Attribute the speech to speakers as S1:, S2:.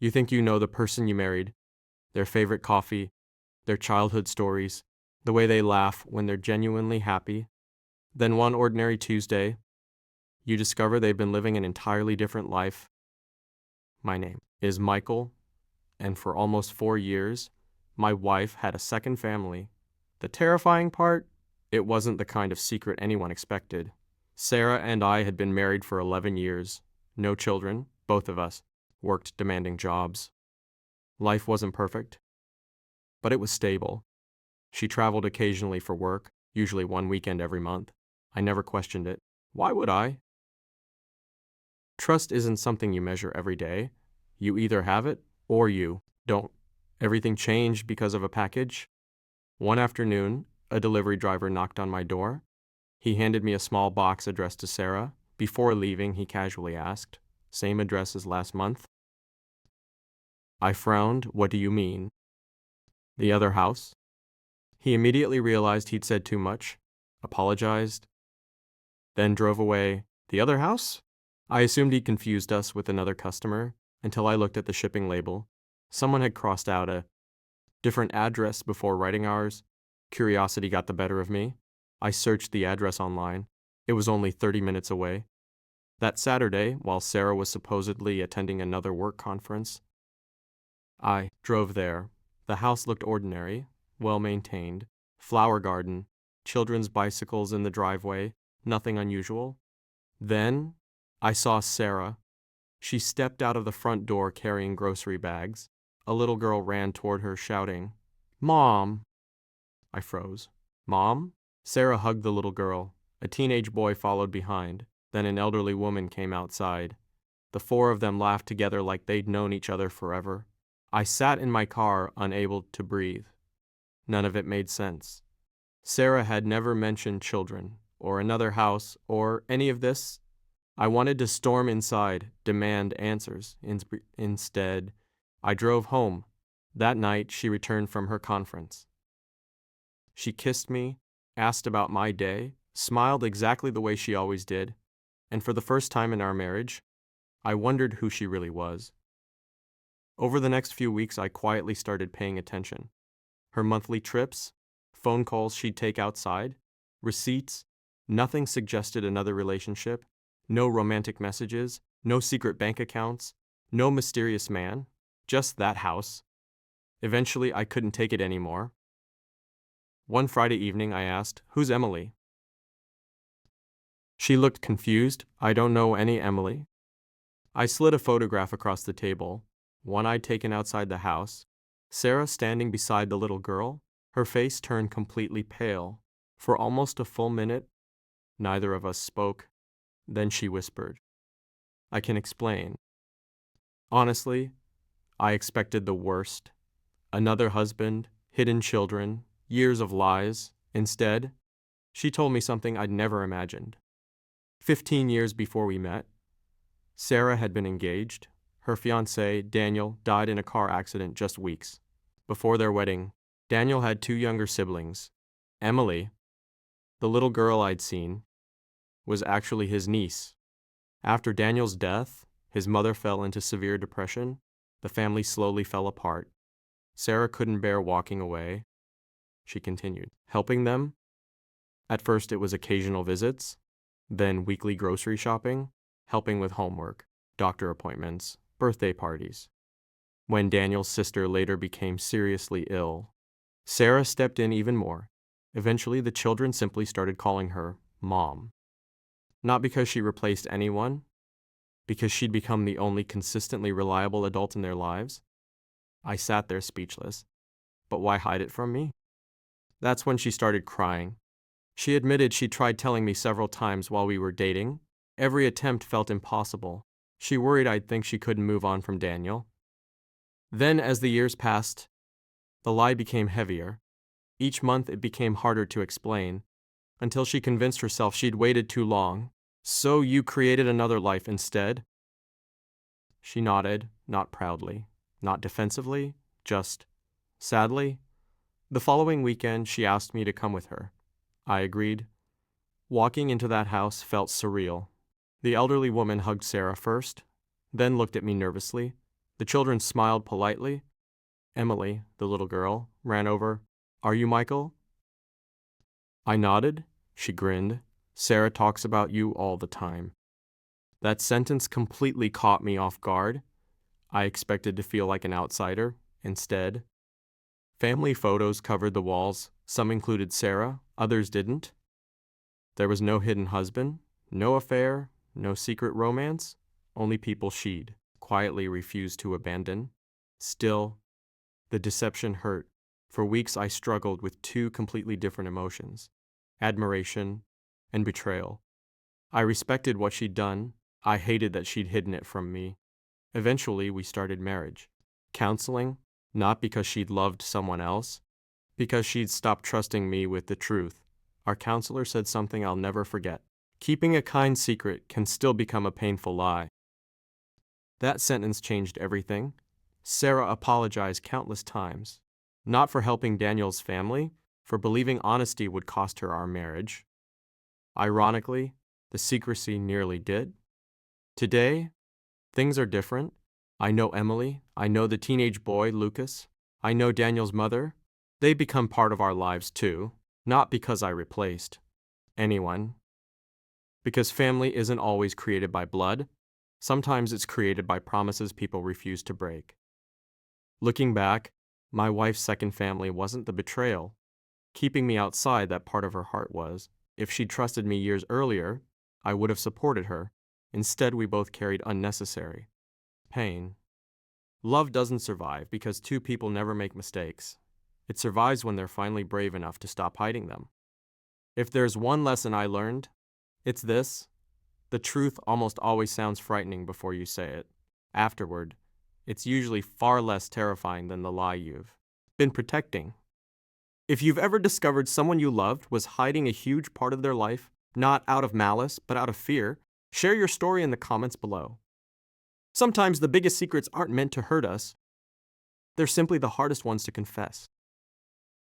S1: You think you know the person you married, their favorite coffee, their childhood stories, the way they laugh when they're genuinely happy. Then one ordinary Tuesday, you discover they've been living an entirely different life. My name is Michael, and for almost 4 years, my wife had a second family. The terrifying part? It wasn't the kind of secret anyone expected. Sarah and I had been married for 11 years. No children, both of us, worked demanding jobs. Life wasn't perfect, but it was stable. She traveled occasionally for work, usually one weekend every month. I never questioned it. Why would I? Trust isn't something you measure every day. You either have it or you don't. Everything changed because of a package. One afternoon, a delivery driver knocked on my door. He handed me a small box addressed to Sarah. Before leaving, he casually asked, "Same address as last month?" I frowned. "What do you mean?" "The other house?" He immediately realized he'd said too much, apologized, then drove away. "The other house?" I assumed he confused us with another customer until I looked at the shipping label. Someone had crossed out a different address before writing ours. Curiosity got the better of me. I searched the address online. It was only 30 minutes away. That Saturday, while Sarah was supposedly attending another work conference, I drove there. The house looked ordinary, well-maintained, flower garden, children's bicycles in the driveway, nothing unusual. Then I saw Sarah. She stepped out of the front door carrying grocery bags. A little girl ran toward her shouting, "Mom!" I froze. "Mom?" Sarah hugged the little girl. A teenage boy followed behind. Then an elderly woman came outside. The four of them laughed together like they'd known each other forever. I sat in my car, unable to breathe. None of it made sense. Sarah had never mentioned children, or another house, or any of this. I wanted to storm inside, demand answers. Instead, I drove home. That night, she returned from her conference. She kissed me, asked about my day, smiled exactly the way she always did, and for the first time in our marriage, I wondered who she really was. Over the next few weeks, I quietly started paying attention. Her monthly trips, phone calls she'd take outside, receipts, nothing suggested another relationship, no romantic messages, no secret bank accounts, no mysterious man, just that house. Eventually, I couldn't take it anymore. One Friday evening, I asked, "Who's Emily?" She looked confused. "I don't know any Emily." I slid a photograph across the table, one I'd taken outside the house. Sarah standing beside the little girl, her face turned completely pale. For almost a full minute, neither of us spoke. Then she whispered, "I can explain." Honestly, I expected the worst. Another husband, hidden children, years of lies. Instead, she told me something I'd never imagined. 15 years before we met, Sarah had been engaged. Her fiancé, Daniel, died in a car accident just weeks before their wedding. Daniel had 2 younger siblings. Emily, the little girl I'd seen, was actually his niece. After Daniel's death, his mother fell into severe depression. The family slowly fell apart. Sarah couldn't bear walking away. She continued, helping them. At first it was occasional visits, then weekly grocery shopping, helping with homework, doctor appointments, birthday parties. When Daniel's sister later became seriously ill, Sarah stepped in even more. Eventually, the children simply started calling her Mom. Not because she replaced anyone, because she'd become the only consistently reliable adult in their lives. I sat there speechless. But why hide it from me? That's when she started crying. She admitted she'd tried telling me several times while we were dating. Every attempt felt impossible. She worried I'd think she couldn't move on from Daniel. Then, as the years passed, the lie became heavier. Each month it became harder to explain, until she convinced herself she'd waited too long. "So you created another life instead?" She nodded, not proudly, not defensively, just sadly. The following weekend, she asked me to come with her. I agreed. Walking into that house felt surreal. The elderly woman hugged Sarah first, then looked at me nervously. The children smiled politely. Emily, the little girl, ran over. "Are you Michael?" I nodded. She grinned. "Sarah talks about you all the time." That sentence completely caught me off guard. I expected to feel like an outsider. Instead, family photos covered the walls. Some included Sarah, others didn't. There was no hidden husband, no affair, no secret romance, only people she'd quietly refused to abandon. Still, the deception hurt. For weeks I struggled with two completely different emotions: admiration and betrayal. I respected what she'd done. I hated that she'd hidden it from me. Eventually, we started marriage. Counseling, not because she'd loved someone else, because she'd stopped trusting me with the truth. Our counselor said something I'll never forget. Keeping a kind secret can still become a painful lie. That sentence changed everything. Sarah apologized countless times, not for helping Daniel's family, for believing honesty would cost her our marriage. Ironically, the secrecy nearly did. Today, things are different. I know Emily. I know the teenage boy, Lucas. I know Daniel's mother. They become part of our lives too, not because I replaced anyone. Because family isn't always created by blood. Sometimes it's created by promises people refuse to break. Looking back, my wife's second family wasn't the betrayal. Keeping me outside that part of her heart was. If she'd trusted me years earlier, I would have supported her. Instead, we both carried unnecessary pain. Love doesn't survive because two people never make mistakes. It survives when they're finally brave enough to stop hiding them. If there's one lesson I learned, it's this: the truth almost always sounds frightening before you say it. Afterward, it's usually far less terrifying than the lie you've been protecting. If you've ever discovered someone you loved was hiding a huge part of their life, not out of malice, but out of fear, share your story in the comments below. Sometimes the biggest secrets aren't meant to hurt us. They're simply the hardest ones to confess.